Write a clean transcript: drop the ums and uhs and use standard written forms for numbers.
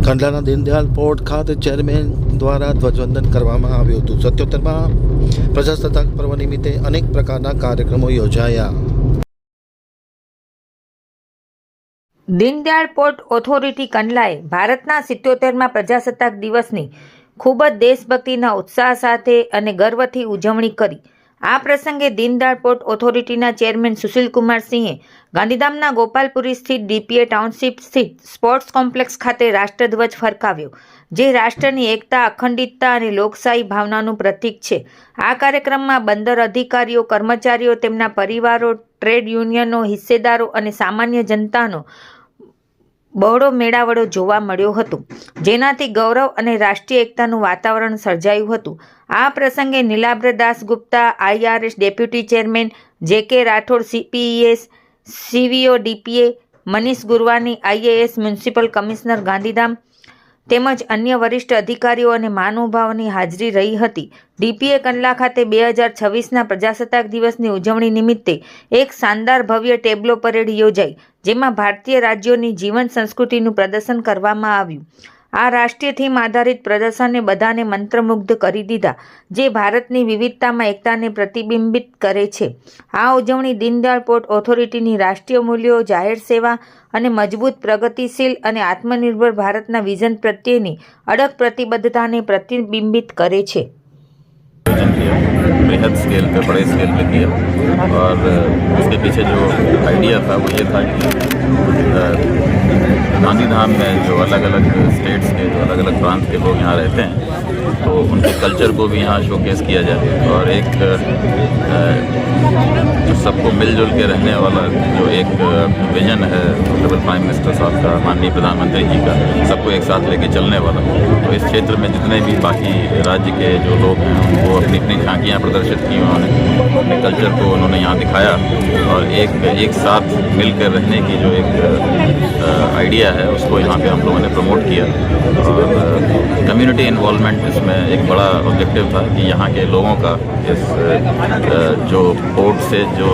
કંડલાના Deendayal port ખાતે chairman દ્વારા ધ્વજવંદન કરવામાં આવ્યું હતું। 77મા પ્રજાસત્તાક પર્વ નિમિત્તે અનેક પ્રકારના કાર્યક્રમો યોજાયા। દીનદયાળ પોર્ટ ઓથોરિટી કંડલાએ ભારતના 77મા પ્રજાસત્તાક દિવસની ખૂબ જ દેશભક્તિના ઉત્સાહ સાથે અને ગર્વથી ઉજવણી કરી। આ પ્રસંગે દીનદયાળ પોર્ટ ઓથોરિટીના ચેરમેન સુશીલકુમાર સિંહે ગાંધીધામના ગોપાલપુરી સ્થિત ડીપીએ ટાઉનશીપ સ્થિત સ્પોર્ટ્સ કોમ્પ્લેક્સ ખાતે રાષ્ટ્રધ્વજ ફરકાવ્યો, જે રાષ્ટ્રની એકતા, અખંડિતતા અને લોકશાહી ભાવનાનું પ્રતીક છે। આ કાર્યક્રમમાં બંદર અધિકારીઓ, કર્મચારીઓ, તેમના પરિવારો, ટ્રેડ યુનિયનો, હિસ્સેદારો અને સામાન્ય જનતાનો બહોળો મેળાવડો જોવા મળ્યો હતો, જેનાથી ગૌરવ અને રાષ્ટ્રીય એકતાનું વાતાવરણ સર્જાયું હતું। આ પ્રસંગે Nilabra Dasgupta, IRS deputy chairman, JK Rathod, CPES, CVO DPA, Manish Gurwani, IAS municipal commissioner Gandhidham તેમજ અન્ય વરિષ્ઠ અધિકારીઓ અને મહાનુભાવોની હાજરી રહી હતી। ડીપીએ કંડલા ખાતે 2026ના પ્રજાસત્તાક દિવસની ઉજવણી નિમિત્તે એક શાનદાર ભવ્ય ટેબ્લો પરેડ યોજાઈ, જેમાં ભારતીય રાજ્યોની જીવન સંસ્કૃતિનું પ્રદર્શન કરવામાં આવ્યું। આ રાષ્ટ્રીય થીમ આધારિત પ્રદર્શને બધાને મંત્રમુગ્ધ કરી દીધા, જે ભારતની વિવિધતામાં એકતાને પ્રતિબિંબિત કરે છે। આ ઉજવણી દીનદયાળ પોર્ટ ઓથોરિટીની રાષ્ટ્રીય મૂલ્યો, જાહેર સેવા અને મજબૂત, પ્રગતિશીલ અને આત્મનિર્ભર ભારતના વિઝન પ્રત્યેની અડગ પ્રતિબદ્ધતાને પ્રતિબિંબિત करे છે। बेहद स्केल पे, बड़े स्केल पे किया और उसके पीछे जो आइडिया था वो ये था कि गांधीधाम में जो अलग अलग स्टेट्स के, जो अलग अलग प्रांत के लोग यहाँ रहते हैं, तो उनके कल्चर को भी यहाँ शोकेस किया जाए और एक जो सबको मिलजुल के रहने वाला जो एक विजन है डबल प्राइम मिनिस्टर साहब का, माननीय प्रधानमंत्री जी का, सबको एक साथ लेके चलने वाला। तो इस क्षेत्र में जितने भी बाकी राज्य के जो लोग हैं उनको अपनी अपनी झांकियाँ प्रदर्शित की, उन्होंने अपने कल्चर को उन्होंने यहाँ दिखाया और एक साथ मिलकर रहने की जो एक आइडिया है उसको यहाँ पे हम लोगों ने प्रमोट किया। और कम्युनिटी इन्वॉल्वमेंट इसमें एक बड़ा ऑब्जेक्टिव था कि यहाँ के लोगों का इस जो पोर्ट से जो